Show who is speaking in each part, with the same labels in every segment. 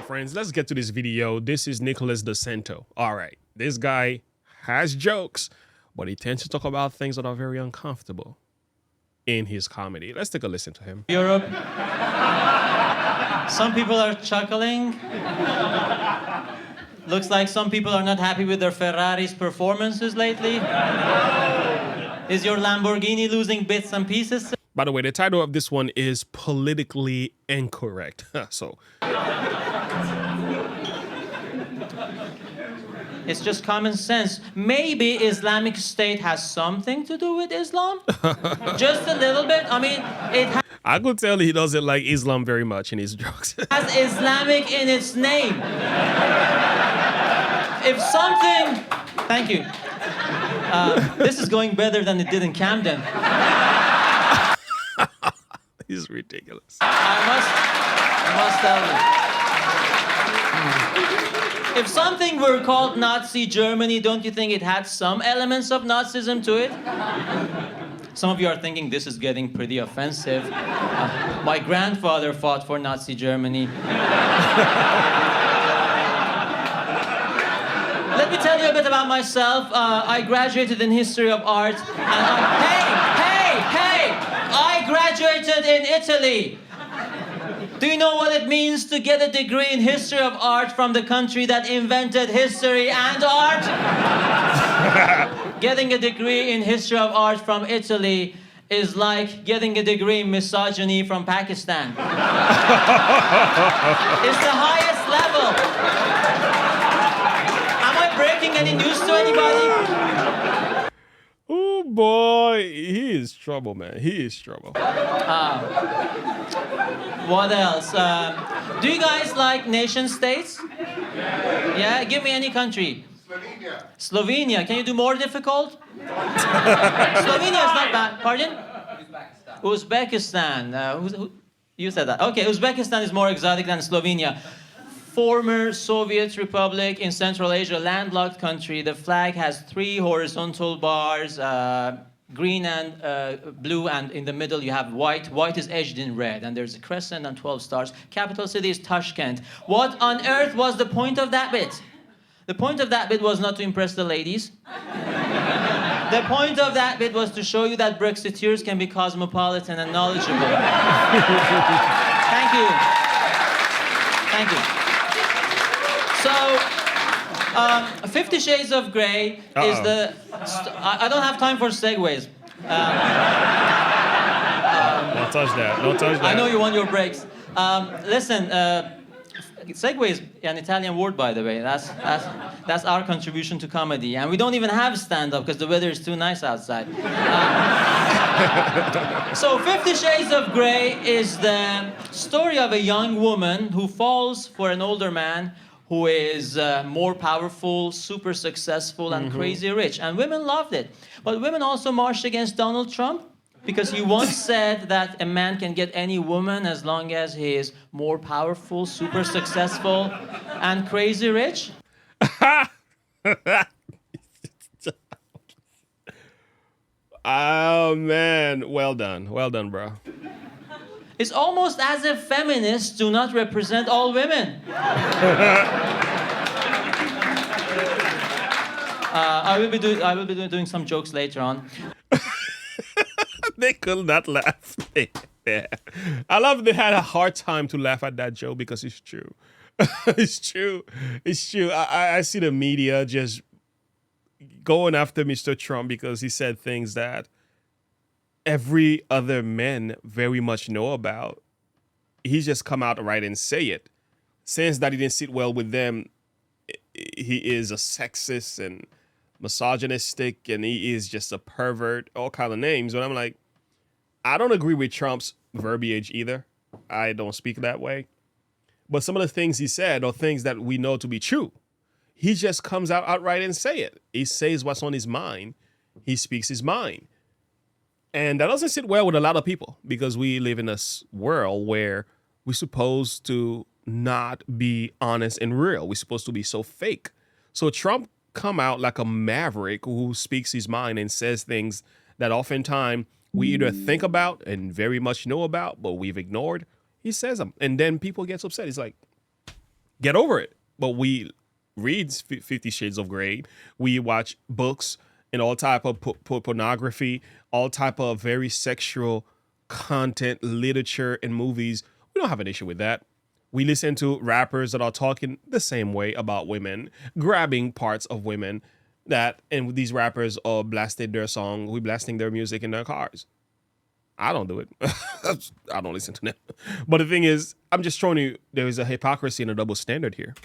Speaker 1: friends, let's get to this video. This is Nicholas Santo. All right, this guy has jokes, but he tends to talk about things that are very uncomfortable in his comedy. Let's take a listen to him.
Speaker 2: Europe. Some people are chuckling. Looks like some people are not happy with their Ferrari's performances lately. Is your Lamborghini losing bits and pieces?
Speaker 1: By the way, the title of this one is Politically Incorrect. So
Speaker 2: it's just common sense. Maybe Islamic State has something to do with Islam? Just a little bit? I mean,
Speaker 1: I could tell he doesn't like Islam very much in his jokes.
Speaker 2: has Islamic in its name. If something... Thank you. This is going better than it did in Camden.
Speaker 1: He's ridiculous.
Speaker 2: I must tell you. If something were called Nazi Germany, don't you think it had some elements of Nazism to it? Some of you are thinking this is getting pretty offensive. My grandfather fought for Nazi Germany. Let me tell you a bit about myself. I graduated in history of art. Hey! I graduated in Italy. Do you know what it means to get a degree in history of art from the country that invented history and art? Getting a degree in history of art from Italy is like getting a degree in misogyny from Pakistan. It's the highest level. Am I breaking any news to anybody?
Speaker 1: Oh boy, he is trouble, man. He is trouble.
Speaker 2: What else? Do you guys like nation states? Yeah, give me any country. Slovenia. Can you do more difficult? Slovenia is not bad. Pardon? Uzbekistan. You said that. Okay, Uzbekistan is more exotic than Slovenia. Former Soviet Republic in Central Asia, landlocked country. The flag has 3 horizontal bars, green and blue, and in the middle you have white. White is edged in red, and there's a crescent and 12 stars. Capital city is Tashkent. What on earth was the point of that bit? The point of that bit was not to impress the ladies. The point of that bit was to show you that Brexiteers can be cosmopolitan and knowledgeable. Thank you. Thank you. So, 50 Shades of Grey is the... I don't have time for segues.
Speaker 1: Don't touch that. Don't touch that.
Speaker 2: I know you want your breaks. Listen, segue is an Italian word, by the way. That's our contribution to comedy. And we don't even have stand-up because the weather is too nice outside. So 50 Shades of Grey is the story of a young woman who falls for an older man who is more powerful, super successful, and crazy rich. And women loved it. But women also marched against Donald Trump because he once said that a man can get any woman as long as he is more powerful, super successful, and crazy rich.
Speaker 1: Oh, man. Well done. Well done, bro.
Speaker 2: It's almost as if feminists do not represent all women. I will be doing some jokes later on.
Speaker 1: They could not laugh. Yeah. I love they had a hard time to laugh at that joke because it's true. It's true. It's true. I see the media just going after Mr. Trump because he said things that every other man very much know about. He's just come out right and say it. Since that he didn't sit well with them, he is a sexist and misogynistic, and he is just a pervert, all kind of names. But I'm like, I don't agree with Trump's verbiage either. I don't speak that way. But some of the things he said are things that we know to be true. He just comes out outright and say it. He says what's on his mind. He speaks his mind. And that doesn't sit well with a lot of people because we live in a world where we're supposed to not be honest and real. We're supposed to be so fake. So Trump come out like a maverick who speaks his mind and says things that oftentimes we either think about and very much know about, but we've ignored. He says them. And then people get upset. He's like, Get over it. But we read 50 Shades of Grey. We watch books and all type of pornography, all type of very sexual content, literature, and movies. We don't have an issue with that. We listen to rappers that are talking the same way about women, grabbing parts of women and these rappers are blasting their song. We blasting their music in their cars. I don't do it. I don't listen to them. But the thing is, I'm just showing you there is a hypocrisy and a double standard here.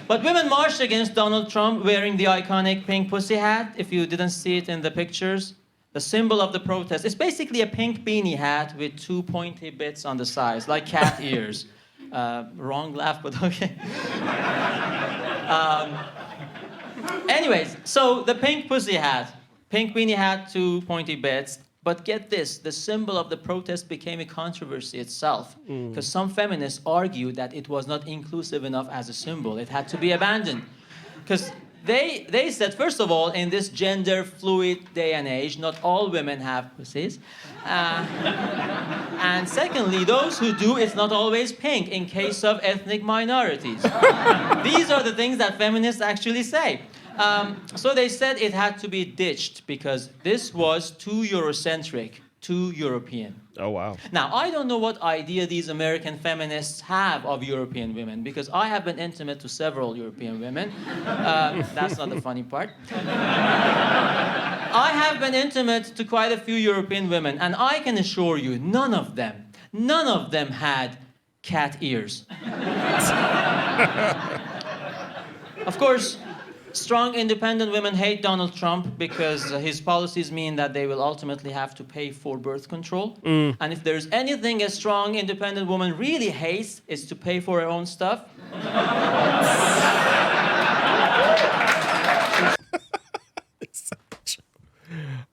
Speaker 2: But women marched against Donald Trump wearing the iconic pink pussy hat. If you didn't see it in the pictures, the symbol of the protest. It's basically a pink beanie hat with 2 pointy bits on the sides, like cat ears. Wrong laugh, but okay. Anyways, so the pink pussy hat, pink beanie hat, 2 pointy bits. But get this, the symbol of the protest became a controversy itself. Because some feminists argued that it was not inclusive enough as a symbol. It had to be abandoned. Because they said, first of all, in this gender fluid day and age, not all women have pussies. And secondly, those who do, it's not always pink in case of ethnic minorities. These are the things that feminists actually say. So they said it had to be ditched because this was too Eurocentric, too European.
Speaker 1: Oh, wow.
Speaker 2: Now, I don't know what idea these American feminists have of European women because I have been intimate to several European women. That's not the funny part. I have been intimate to quite a few European women, and I can assure you, none of them had cat ears. Of course, strong, independent women hate Donald Trump because his policies mean that they will ultimately have to pay for birth control. And if there's anything a strong, independent woman really hates, it's to pay for her own stuff.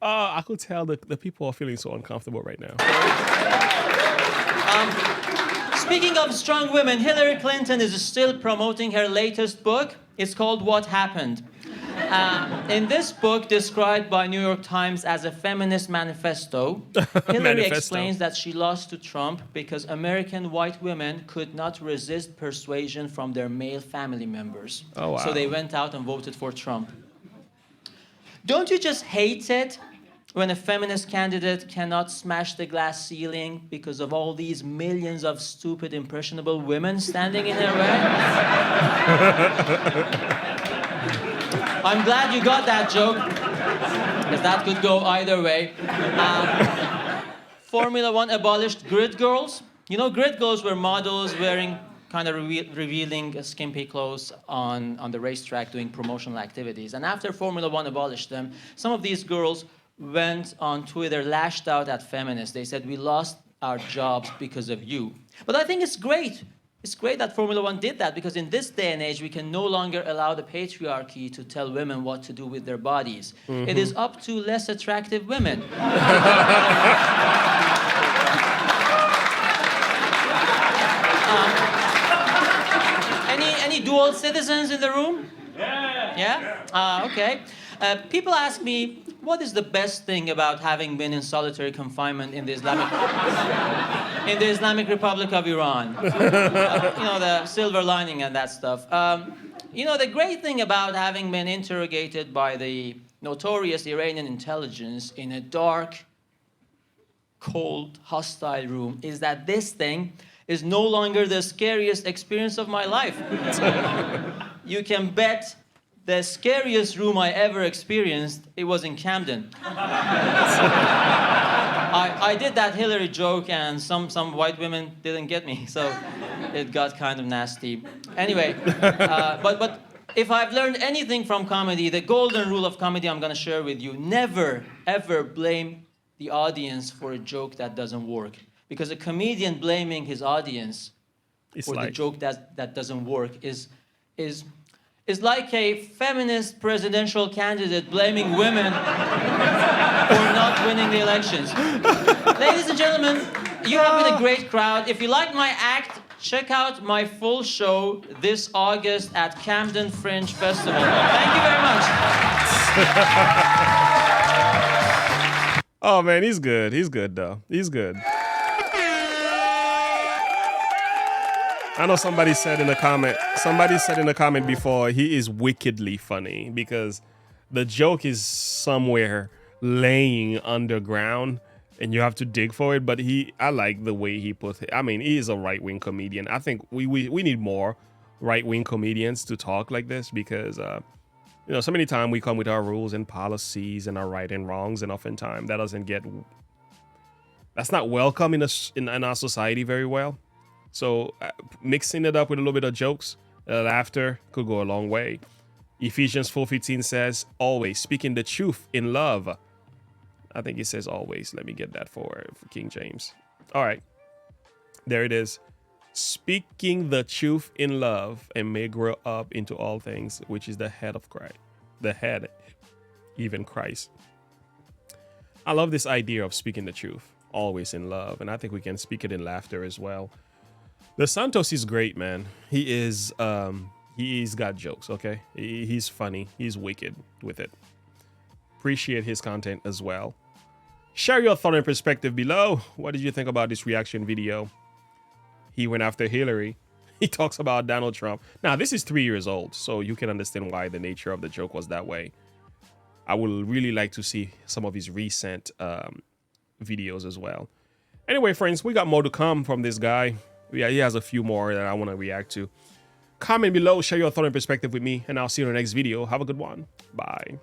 Speaker 1: I could tell the people are feeling so uncomfortable right now.
Speaker 2: Speaking of strong women, Hillary Clinton is still promoting her latest book. It's called What Happened. In this book, described by New York Times as a feminist manifesto, Hillary explains that she lost to Trump because American white women could not resist persuasion from their male family members.
Speaker 1: Oh, wow.
Speaker 2: So they went out and voted for Trump. Don't you just hate it when a feminist candidate cannot smash the glass ceiling because of all these millions of stupid, impressionable women standing in her way? I'm glad you got that joke, because that could go either way. Formula One abolished grid girls. You know, grid girls were models wearing kind of revealing skimpy clothes on the racetrack doing promotional activities. And after Formula One abolished them, some of these girls went on Twitter, lashed out at feminists. They said, we lost our jobs because of you. But I think it's great. It's great that Formula One did that because in this day and age, we can no longer allow the patriarchy to tell women what to do with their bodies. Mm-hmm. It is up to less attractive women. Any dual citizens in the room? Yeah? Okay. People ask me, what is the best thing about having been in solitary confinement in the Islamic Republic of Iran? The silver lining and that stuff. The great thing about having been interrogated by the notorious Iranian intelligence in a dark, cold, hostile room is that this thing is no longer the scariest experience of my life. You can bet the scariest room I ever experienced, it was in Camden. I did that Hillary joke and some white women didn't get me, so it got kind of nasty. Anyway, but if I've learned anything from comedy, the golden rule of comedy I'm gonna share with you, never, ever blame the audience for a joke that doesn't work. Because a comedian blaming his audience for the joke that doesn't work is like a feminist presidential candidate blaming women for not winning the elections. Ladies and gentlemen, you have been a great crowd. If you like my act, check out my full show this August at Camden Fringe Festival. Thank you very much.
Speaker 1: Oh, man, he's good. He's good, though. He's good. I know somebody said in the comment before, he is wickedly funny because the joke is somewhere laying underground and you have to dig for it. But I like the way he put it. I mean, he is a right-wing comedian. I think we need more right-wing comedians to talk like this because, so many times we come with our rules and policies and our right and wrongs, and oftentimes that's not welcome in our society very well. So mixing it up with a little bit of jokes, laughter could go a long way. Ephesians 4:15 says, always speaking the truth in love. I think it says always. Let me get that for King James. All right. There it is. Speaking the truth in love and may grow up into all things, which is the head of Christ. The head, even Christ. I love this idea of speaking the truth, always in love. And I think we can speak it in laughter as well. The Santos is great, man. He's got jokes, okay? He's funny. He's wicked with it. Appreciate his content as well. Share your thought and perspective below. What did you think about this reaction video? He went after Hillary. He talks about Donald Trump. Now, this is 3 years old, so you can understand why the nature of the joke was that way. I would really like to see some of his recent videos as well. Anyway, friends, we got more to come from this guy. Yeah, he has a few more that I want to react to. Comment below, share your thought and perspective with me, and I'll see you in the next video. Have a good one. Bye.